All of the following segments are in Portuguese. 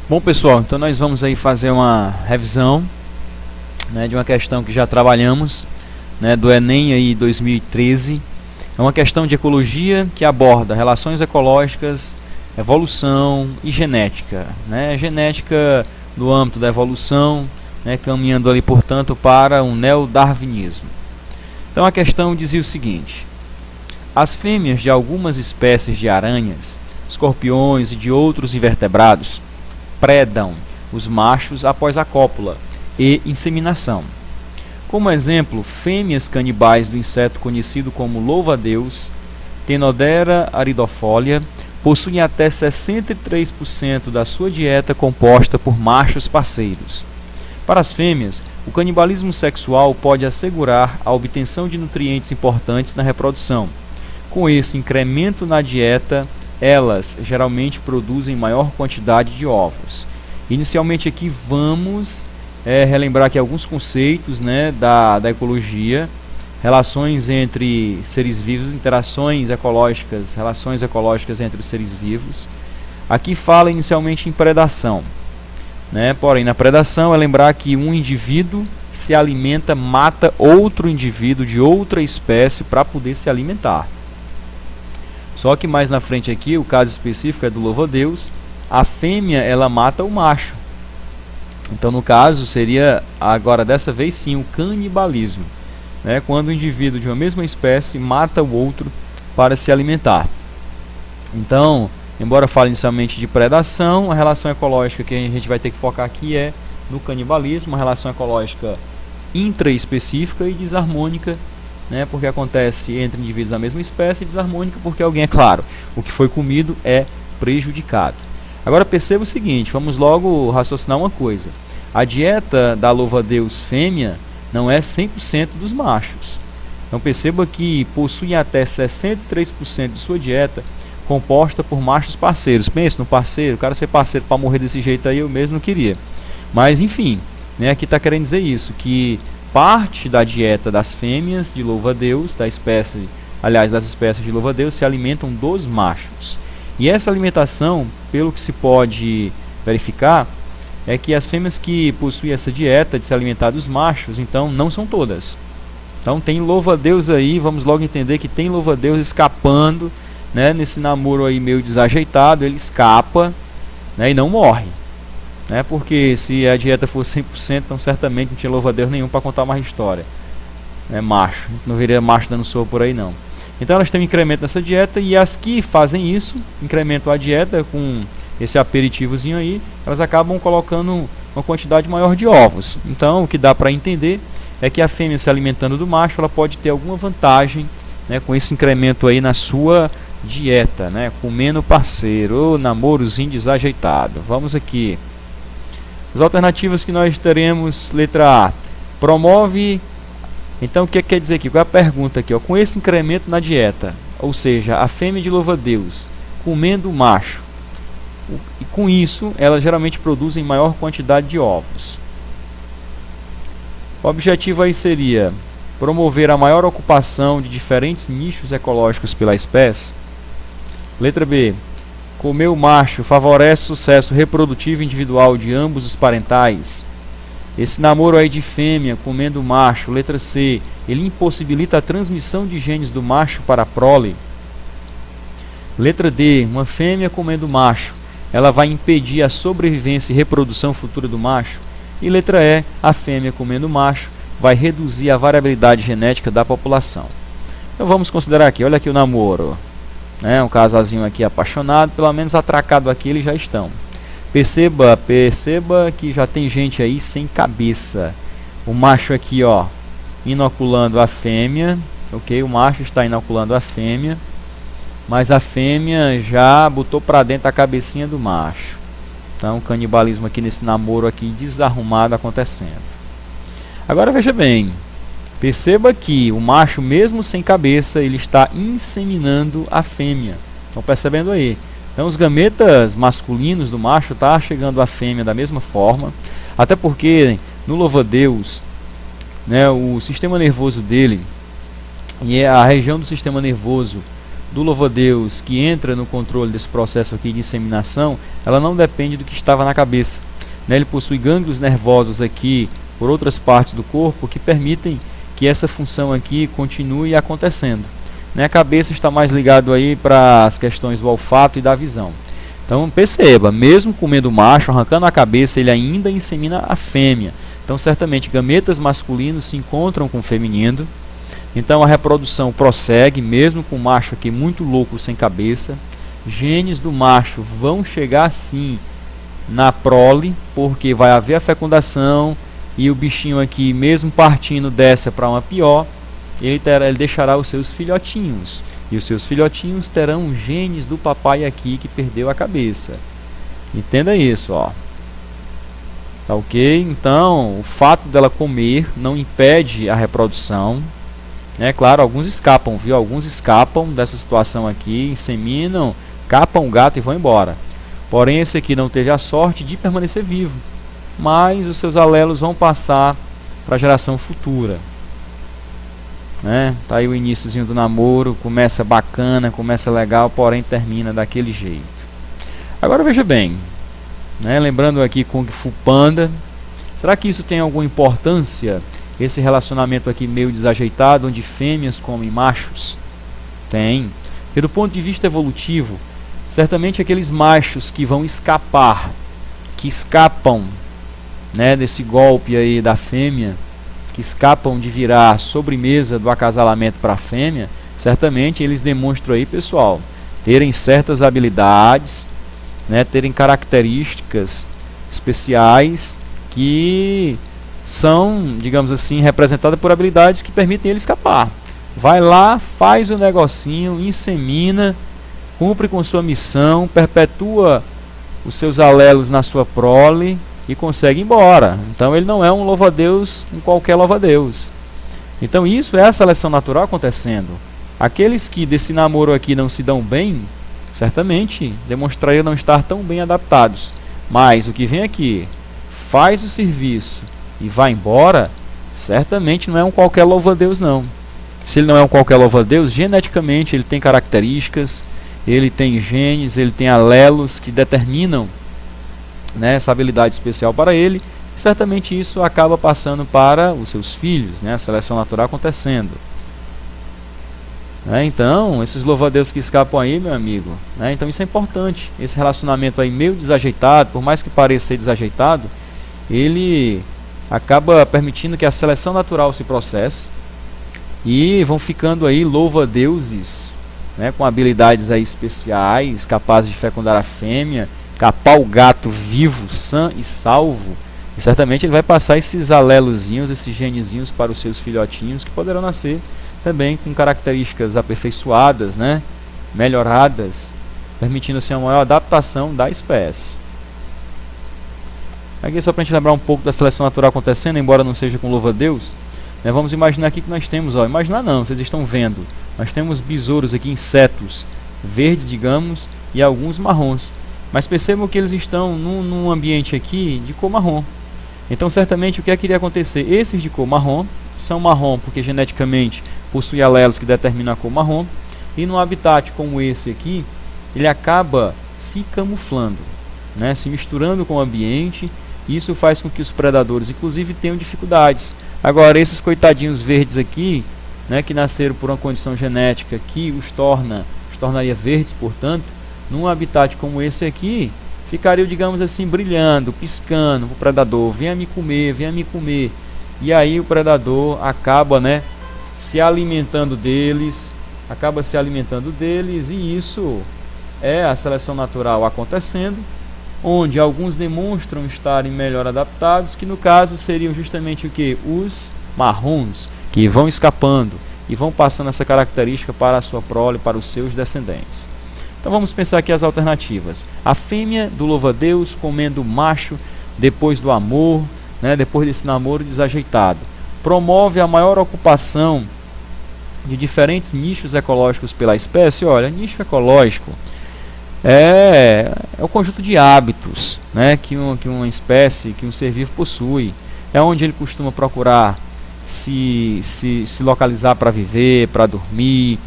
Bom, pessoal, então nós vamos aí fazer uma revisão, né, de uma questão que já trabalhamos, né, do Enem aí 2013. É uma questão de ecologia que aborda relações ecológicas, evolução e genética, né, genética no âmbito da evolução, né, caminhando ali, portanto, para um neodarwinismo. Então a questão dizia o seguinte: as fêmeas de algumas espécies de aranhas, escorpiões e de outros invertebrados predam os machos após a cópula e inseminação. Como exemplo, fêmeas canibais do inseto conhecido como louva-a-Deus, Tenodera aridofolia, possuem até 63% da sua dieta composta por machos parceiros. Para as fêmeas, o canibalismo sexual pode assegurar a obtenção de nutrientes importantes na reprodução. Com esse incremento na dieta, elas geralmente produzem maior quantidade de ovos. Inicialmente aqui vamos relembrar aqui alguns conceitos, né, da ecologia, relações entre seres vivos, interações ecológicas, relações ecológicas entre os seres vivos. Aqui fala inicialmente em predação, né? Porém, na predação é lembrar que um indivíduo se alimenta, mata outro indivíduo de outra espécie para poder se alimentar. Só que mais na frente aqui, o caso específico é do louva-a-Deus, a fêmea ela mata o macho. Então no caso seria, agora dessa vez sim, o canibalismo, né? Quando o indivíduo de uma mesma espécie mata o outro para se alimentar. Então, embora fale inicialmente de predação, a relação ecológica que a gente vai ter que focar aqui é no canibalismo, uma relação ecológica intraespecífica e desarmônica, né, porque acontece entre indivíduos da mesma espécie, desarmônica porque alguém, é claro, o que foi comido é prejudicado. Agora perceba o seguinte, vamos logo raciocinar uma coisa: a dieta da louva-a-Deus fêmea não é 100% dos machos. Então perceba que possui até 63% de sua dieta composta por machos parceiros. Pense no parceiro, o cara ser parceiro para morrer desse jeito aí eu mesmo não queria. Mas enfim, né, aqui está querendo dizer isso, que parte da dieta das fêmeas de louva-a-Deus, das espécies de louva-a-Deus, se alimentam dos machos. E essa alimentação, pelo que se pode verificar, é que as fêmeas que possuem essa dieta de se alimentar dos machos, então não são todas. Então tem louva-a-Deus aí, vamos logo entender que tem louva-a-Deus escapando, né, nesse namoro aí meio desajeitado, ele escapa, né, e não morre. Né, porque se a dieta fosse 100%, então certamente não tinha louva-a-Deus nenhum para contar mais história. É macho, não viria macho dando sopa por aí não. Então elas têm um incremento nessa dieta, e as que fazem isso, incrementam a dieta com esse aperitivozinho aí, elas acabam colocando uma quantidade maior de ovos. Então o que dá para entender é que a fêmea se alimentando do macho, ela pode ter alguma vantagem, né, com esse incremento aí na sua dieta, né, comendo parceiro, namorozinho desajeitado. Vamos aqui. As alternativas que nós teremos: letra A, promove. Então o que quer dizer aqui? Qual é a pergunta aqui? Ó? Com esse incremento na dieta, ou seja, a fêmea de louva-a-Deus comendo o macho, e com isso elas geralmente produzem maior quantidade de ovos. O objetivo aí seria promover a maior ocupação de diferentes nichos ecológicos pela espécie. Letra B, comer o macho favorece o sucesso reprodutivo individual de ambos os parentais. Esse namoro aí de fêmea comendo o macho, letra C, ele impossibilita a transmissão de genes do macho para a prole. Letra D, uma fêmea comendo o macho, ela vai impedir a sobrevivência e reprodução futura do macho. E letra E, a fêmea comendo o macho vai reduzir a variabilidade genética da população. Então vamos considerar aqui, olha aqui o namoro. Um casalzinho aqui apaixonado, pelo menos atracado aqui eles já estão. Perceba que já tem gente aí sem cabeça. O macho aqui, ó, inoculando a fêmea, ok? O macho está inoculando a fêmea, mas a fêmea já botou para dentro a cabecinha do macho. Então, canibalismo aqui nesse namoro aqui desarrumado acontecendo. Agora veja bem, perceba que o macho, mesmo sem cabeça, ele está inseminando a fêmea. Estão percebendo aí? Então os gametas masculinos do macho tá chegando à fêmea da mesma forma, até porque no louva-a-Deus, né, o sistema nervoso dele e a região do sistema nervoso do louva-a-Deus que entra no controle desse processo aqui de inseminação, ela não depende do que estava na cabeça, né? Ele possui gânglios nervosos aqui por outras partes do corpo que permitem que essa função aqui continue acontecendo, né? A cabeça está mais ligado aí para as questões do olfato e da visão. Então perceba, mesmo comendo o macho, arrancando a cabeça, ele ainda insemina a fêmea. Então certamente gametas masculinos se encontram com o feminino. Então a reprodução prossegue, mesmo com o macho aqui muito louco, sem cabeça. Genes do macho vão chegar sim na prole, porque vai haver a fecundação, e o bichinho aqui, mesmo partindo dessa para uma pior, ele deixará os seus filhotinhos. E os seus filhotinhos terão genes do papai aqui que perdeu a cabeça. Entenda isso, ó. Tá ok? Então, o fato dela comer não impede a reprodução. É claro, alguns escapam, viu? Alguns escapam dessa situação aqui, inseminam, capam o gato e vão embora. Porém, esse aqui não teve a sorte de permanecer vivo, mas os seus alelos vão passar para a geração futura. Né? Tá aí o iníciozinho do namoro, começa bacana, começa legal, porém termina daquele jeito. Agora veja bem, né? Lembrando aqui Kung Fu Panda, será que isso tem alguma importância? Esse relacionamento aqui meio desajeitado, onde fêmeas comem machos? Tem. Porque do ponto de vista evolutivo, certamente aqueles machos que vão escapar, que escapam, né, desse golpe aí da fêmea, que escapam de virar sobremesa do acasalamento para a fêmea, certamente eles demonstram aí, pessoal, terem certas habilidades, né, terem características especiais que são, digamos assim, representadas por habilidades que permitem ele escapar. Vai lá, faz o negocinho, insemina, cumpre com sua missão, perpetua os seus alelos na sua prole e consegue ir embora. Então ele não é um louva-a-Deus, um qualquer louva-a-Deus. Então isso é a seleção natural acontecendo. Aqueles que desse namoro aqui não se dão bem, certamente demonstrariam não estar tão bem adaptados. Mas o que vem aqui, faz o serviço e vai embora, certamente não é um qualquer louva-a-Deus não. Se ele não é um qualquer louva-a-Deus, geneticamente ele tem características, ele tem genes, ele tem alelos que determinam, né, essa habilidade especial para ele. E certamente isso acaba passando para os seus filhos, né, a seleção natural acontecendo. Então, esses louva-a-Deus que escapam aí, meu amigo, né, então isso é importante. Esse relacionamento aí meio desajeitado, por mais que pareça ser desajeitado, ele acaba permitindo que a seleção natural se processe e vão ficando aí louva-a-deuses, né, com habilidades aí especiais, capazes de fecundar a fêmea, capar o gato vivo, sã e salvo. E certamente ele vai passar esses alelozinhos, esses genezinhos para os seus filhotinhos, que poderão nascer também com características aperfeiçoadas, né, melhoradas, permitindo assim uma maior adaptação da espécie. Aqui só para a gente lembrar um pouco da seleção natural acontecendo, embora não seja com louva-a-Deus, né, vamos imaginar aqui que nós temos, ó, imaginar não, vocês estão vendo, nós temos besouros aqui, insetos verdes, digamos, e alguns marrons. Mas percebam que eles estão num ambiente aqui de cor marrom. Então certamente o que é que iria acontecer? Esses de cor marrom são marrom porque geneticamente possuem alelos que determinam a cor marrom. E num habitat como esse aqui, ele acaba se camuflando, né, se misturando com o ambiente. E isso faz com que os predadores inclusive tenham dificuldades. Agora esses coitadinhos verdes aqui, né, que nasceram por uma condição genética que os tornaria verdes, portanto, num habitat como esse aqui, ficariam, digamos assim, brilhando, piscando para o predador, venha me comer, venha me comer. E aí o predador acaba, né, se alimentando deles, e isso é a seleção natural acontecendo, onde alguns demonstram estarem melhor adaptados, que no caso seriam justamente o que? Os marrons, que vão escapando e vão passando essa característica para a sua prole, para os seus descendentes. Então vamos pensar aqui as alternativas. A fêmea do louva-a-Deus comendo o macho depois do amor, né, depois desse namoro desajeitado. Promove a maior ocupação de diferentes nichos ecológicos pela espécie. Olha, nicho ecológico é o conjunto de hábitos, né, que uma espécie, que um ser vivo possui. É onde ele costuma procurar se localizar para viver, para dormir.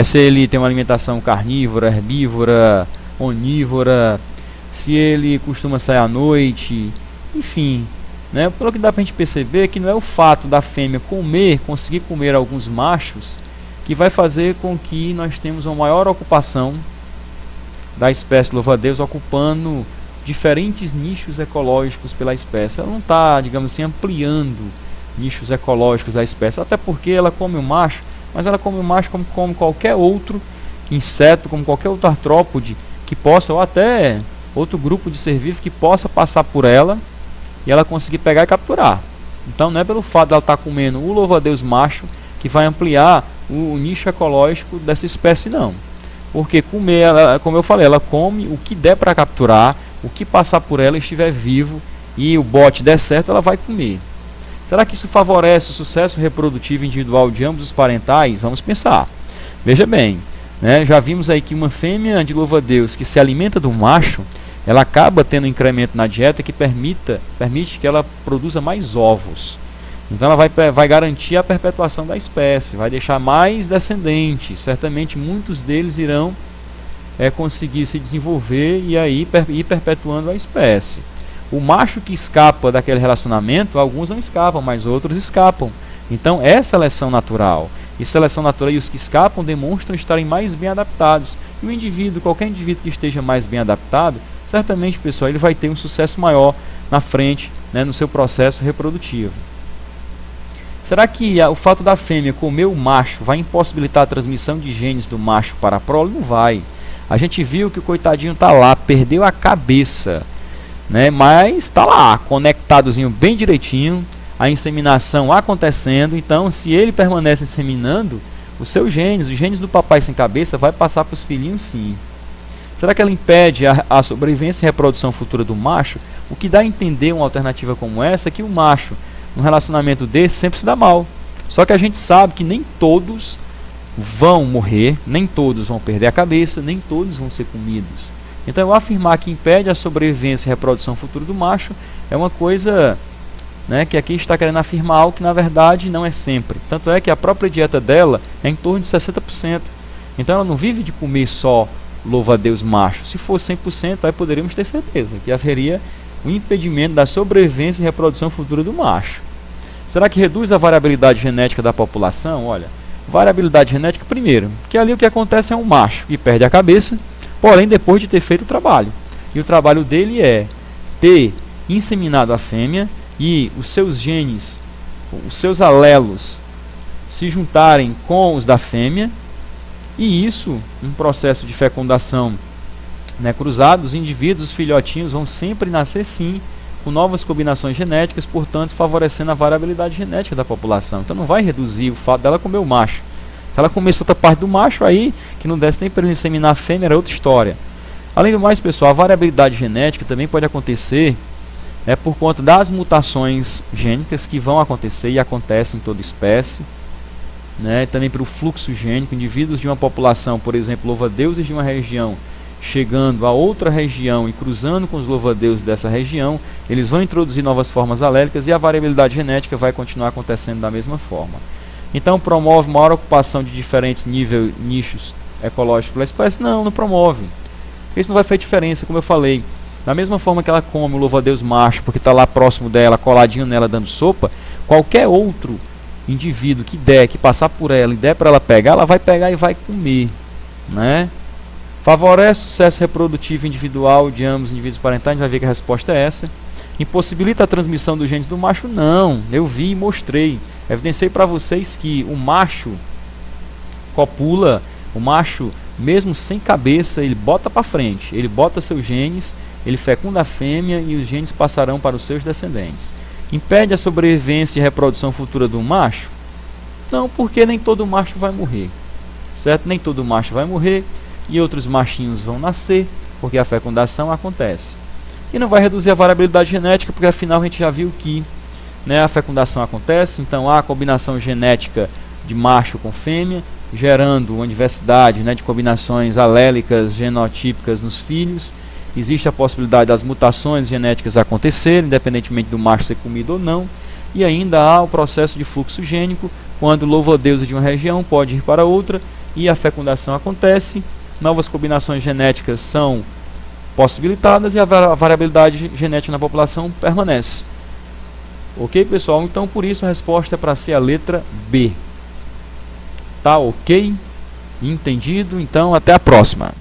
se ele tem uma alimentação carnívora, herbívora, onívora, se ele costuma sair à noite, enfim, né? Pelo que dá pra gente perceber que não é o fato da fêmea conseguir comer alguns machos, que vai fazer com que nós tenhamos uma maior ocupação da espécie louva-a-Deus, ocupando diferentes nichos ecológicos pela espécie. Ela não está, digamos assim, ampliando nichos ecológicos da espécie, até porque ela come o macho, mas ela come o macho como come qualquer outro inseto, como qualquer outro artrópode que possa, ou até outro grupo de ser vivo que possa passar por ela e ela conseguir pegar e capturar. Então não é pelo fato de ela estar comendo o louva-a-Deus macho que vai ampliar o nicho ecológico dessa espécie, não. Porque comer, ela, como eu falei, ela come o que der para capturar, o que passar por ela estiver vivo e o bote der certo, ela vai comer. Será que isso favorece o sucesso reprodutivo individual de ambos os parentais? Vamos pensar. Veja bem, né, já vimos aí que uma fêmea de louva-a-Deus que se alimenta do macho, ela acaba tendo um incremento na dieta que permite que ela produza mais ovos. Então ela vai garantir a perpetuação da espécie, vai deixar mais descendentes. Certamente muitos deles irão conseguir se desenvolver e aí ir perpetuando a espécie. O macho que escapa daquele relacionamento, alguns não escapam, mas outros escapam. Então é seleção natural. E seleção natural, e os que escapam demonstram estarem mais bem adaptados. E o indivíduo, qualquer indivíduo que esteja mais bem adaptado, certamente, pessoal, ele vai ter um sucesso maior na frente, né, no seu processo reprodutivo. Será que o fato da fêmea comer o macho vai impossibilitar a transmissão de genes do macho para a prole? Não vai. A gente viu que o coitadinho está lá, perdeu a cabeça, né? Mas está lá, conectadozinho bem direitinho, a inseminação acontecendo. Então, se ele permanece inseminando, os seus genes, os genes do papai sem cabeça, vai passar para os filhinhos, sim. Será que ela impede a sobrevivência e reprodução futura do macho? O que dá a entender uma alternativa como essa é que o macho, num relacionamento desse, sempre se dá mal. Só que a gente sabe que nem todos vão morrer, nem todos vão perder a cabeça, nem todos vão ser comidos. Então eu afirmar que impede a sobrevivência e reprodução futura do macho é uma coisa, né, que aqui está querendo afirmar algo que na verdade não é sempre. Tanto é que a própria dieta dela é em torno de 60%. Então ela não vive de comer só louva-a-Deus macho. Se fosse 100%, aí poderíamos ter certeza que haveria o impedimento da sobrevivência e reprodução futura do macho. Será que reduz a variabilidade genética da população? Olha, variabilidade genética primeiro, porque ali o que acontece é um macho que perde a cabeça, porém depois de ter feito o trabalho. E o trabalho dele é ter inseminado a fêmea e os seus genes, os seus alelos se juntarem com os da fêmea, e isso, um processo de fecundação, né, cruzado, os indivíduos, os filhotinhos vão sempre nascer sim, com novas combinações genéticas, portanto favorecendo a variabilidade genética da população. Então não vai reduzir o fato dela comer o macho. Se ela comesse outra parte do macho, aí que não desse nem para ele inseminar a fêmea, era outra história. Além do mais, pessoal, a variabilidade genética também pode acontecer por conta das mutações gênicas que vão acontecer e acontecem em toda espécie, né, também pelo fluxo gênico. Indivíduos de uma população, por exemplo, louva-a-deuses de uma região, chegando a outra região e cruzando com os louva-a-Deus dessa região, eles vão introduzir novas formas alélicas e a variabilidade genética vai continuar acontecendo da mesma forma. Então promove maior ocupação de diferentes nichos ecológicos pela espécie? Não promove. Porque isso não vai fazer diferença, como eu falei. Da mesma forma que ela come o louva-a-Deus macho, porque está lá próximo dela, coladinho nela, dando sopa, qualquer outro indivíduo que passar por ela e der para ela pegar, ela vai pegar e vai comer, né? Favorece o sucesso reprodutivo individual de ambos os indivíduos parentais? A gente vai ver que a resposta é essa. Impossibilita a transmissão dos genes do macho? Não, eu vi e mostrei. Evidenciei para vocês que o macho copula, o macho, mesmo sem cabeça, ele bota para frente, ele bota seus genes, ele fecunda a fêmea e os genes passarão para os seus descendentes. Impede a sobrevivência e reprodução futura do macho? Não, porque nem todo macho vai morrer, certo? Nem todo macho vai morrer e outros machinhos vão nascer, porque a fecundação acontece. E não vai reduzir a variabilidade genética, porque afinal a gente já viu que, né, a fecundação acontece, então há a combinação genética de macho com fêmea, gerando uma diversidade, né, de combinações alélicas, genotípicas nos filhos. Existe a possibilidade das mutações genéticas acontecerem, independentemente do macho ser comido ou não. E ainda há o processo de fluxo gênico, quando o louvo-a-Deus de uma região pode ir para outra e a fecundação acontece, novas combinações genéticas são possibilitadas e a variabilidade genética na população permanece. Ok, pessoal? Então, por isso a resposta é para ser a letra B. Tá ok? Entendido? Então, até a próxima.